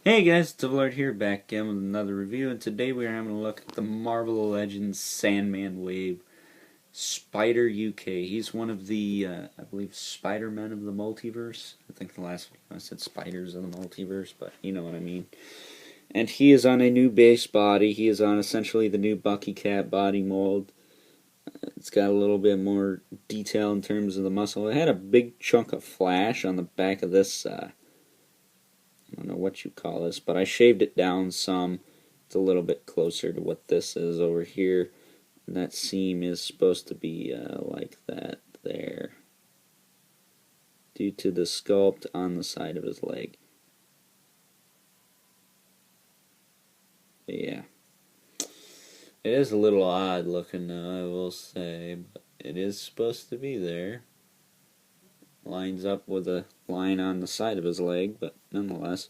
Hey guys, it's Lord here, back again with another review, and today we are having a look at the Marvel Legends Sandman Wave Spider UK. He's one of the, I believe, Spider-Men of the multiverse. I think the last one I said Spiders of the multiverse, but you know what I mean. And he is on a new base body. He is on essentially the new Bucky Cat body mold. It's got a little bit more detail in terms of the muscle. It had a big chunk of flash on the back of this, I don't know what you call this, but I shaved it down some. It's a little bit closer to what this is over here. And that seam is supposed to be like that there, due to the sculpt on the side of his leg. But yeah. It is a little odd looking now, I will say, but it is supposed to be there. Lines up with a line on the side of his leg, but nonetheless.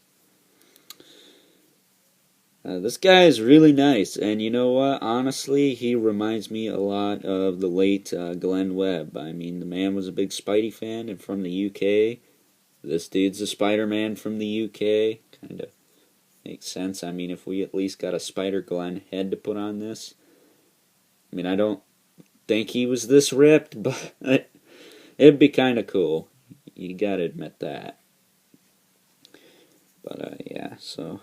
This guy is really nice, and you know what? Honestly, he reminds me a lot of the late Glenn Webb. I mean, the man was a big Spidey fan, and from the UK. This dude's a Spider-Man from the UK. Kind of makes sense. I mean, if we at least got a Spider-Glenn head to put on this. I mean, I don't think he was this ripped, but it'd be kind of cool. You gotta admit that. But, yeah, so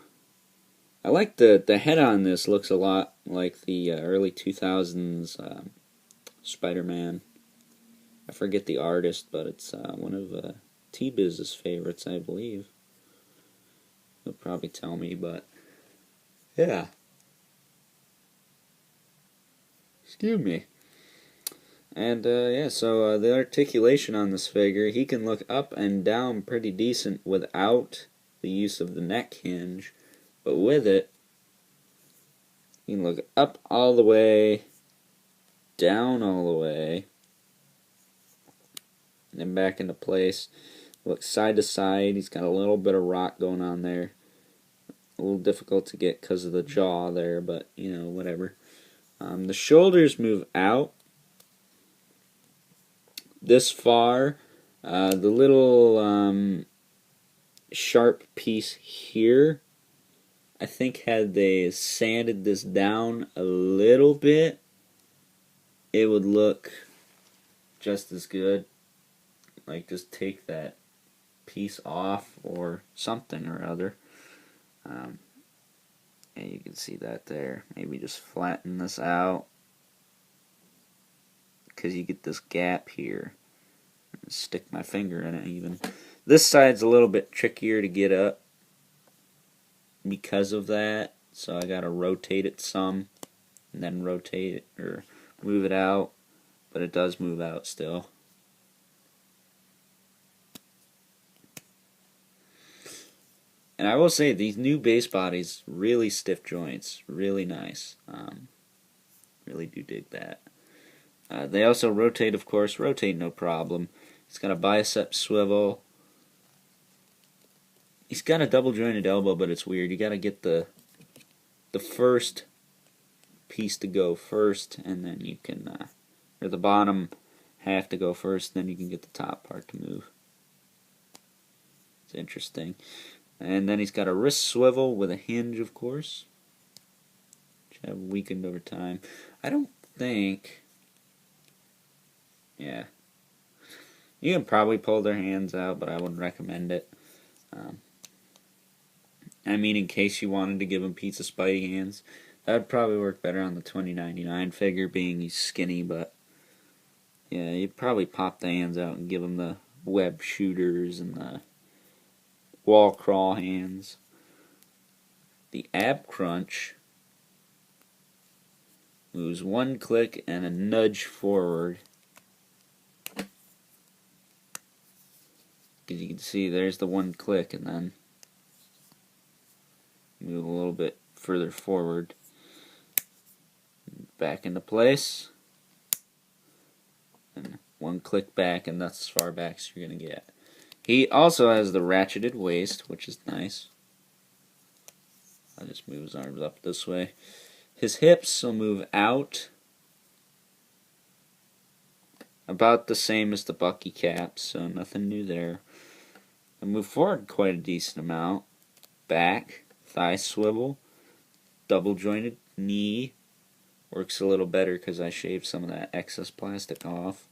I like the head on this. Looks a lot like the early 2000s Spider-Man. I forget the artist, but it's one of T-Biz's favorites, I believe. He'll probably tell me, but yeah. Excuse me. And yeah, so the articulation on this figure, he can look up and down pretty decent without the use of the neck hinge. But with it, you can look up all the way, down all the way, and then back into place. Look side to side. He's got a little bit of rock going on there. A little difficult to get because of the jaw there, but, you know, whatever. The shoulders move out this far. The little sharp piece here, I think had they sanded this down a little bit, it would look just as good. Like, just take that piece off or something or other. And you can see that there. Maybe just flatten this out, because you get this gap here. Stick my finger in it even. This side's a little bit trickier to get up because of that, so I gotta rotate it some and then rotate it or move it out, but it does move out still. And I will say, these new base bodies, really stiff joints, really nice. Really do dig that. They also rotate, of course, rotate no problem. He's got a bicep swivel. He's got a double jointed elbow, but it's weird. You gotta get the first piece to go first, and then you can, or the bottom half to go first, then you can get the top part to move. It's interesting. And then he's got a wrist swivel with a hinge, of course, which have weakened over time. I don't think, yeah. You can probably pull their hands out, but I wouldn't recommend it. I mean, in case you wanted to give him pizza Spidey hands, that would probably work better on the 2099 figure, being he's skinny, but yeah, you'd probably pop the hands out and give him the web shooters and the wall crawl hands. The ab crunch moves one click and a nudge forward. Because you can see there's the one click, and then move a little bit further forward. Back into place. And one click back, and that's as far back as you're going to get. He also has the ratcheted waist, which is nice. I'll just move his arms up this way. His hips will move out about the same as the Bucky cap, so nothing new there. I move forward quite a decent amount. Back, thigh swivel, double jointed knee. Works a little better because I shaved some of that excess plastic off.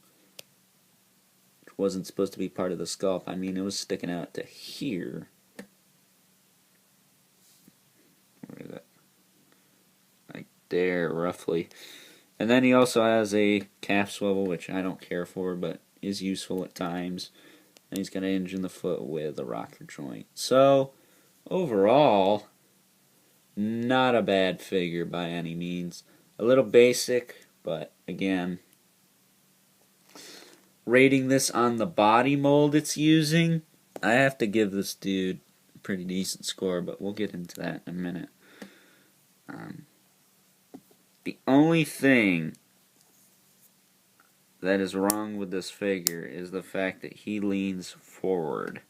Which wasn't supposed to be part of the sculpt. I mean, it was sticking out to here. Where is it? Like there, roughly. And then he also has a calf swivel, which I don't care for, but is useful at times. And he's got an hinge in the foot with a rocker joint. So, overall, not a bad figure by any means. A little basic, but again, rating this on the body mold it's using, I have to give this dude a pretty decent score, but we'll get into that in a minute. The only thing that is wrong with this figure is the fact that he leans forward.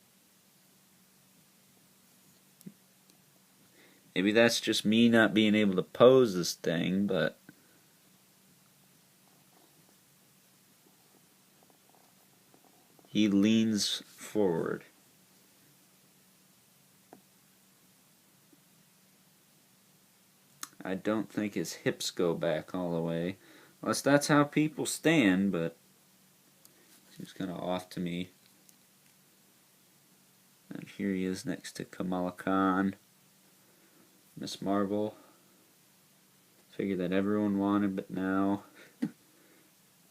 Maybe that's just me not being able to pose this thing, but he leans forward. I don't think his hips go back all the way. Unless that's how people stand, but seems kind of off to me. And here he is next to Kamala Khan. Miss Marvel. Figure that everyone wanted, but now,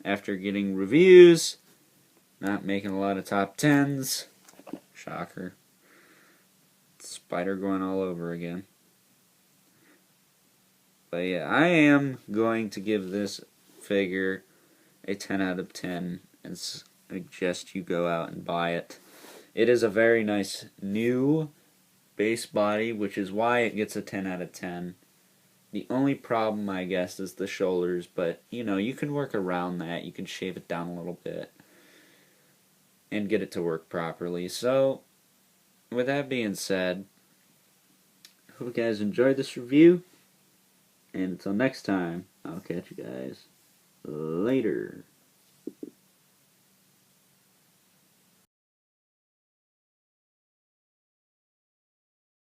after getting reviews, not making a lot of top 10s. Shocker. Spider going all over again. But yeah, I am going to give this figure a 10 out of 10 and suggest you go out and buy it. It is a very nice new base body, which is why it gets a 10 out of 10. The only problem, I guess, is the shoulders, but, you know, you can work around that. You can shave it down a little bit and get it to work properly. So, with that being said, hope you guys enjoyed this review, and until next time, I'll catch you guys later.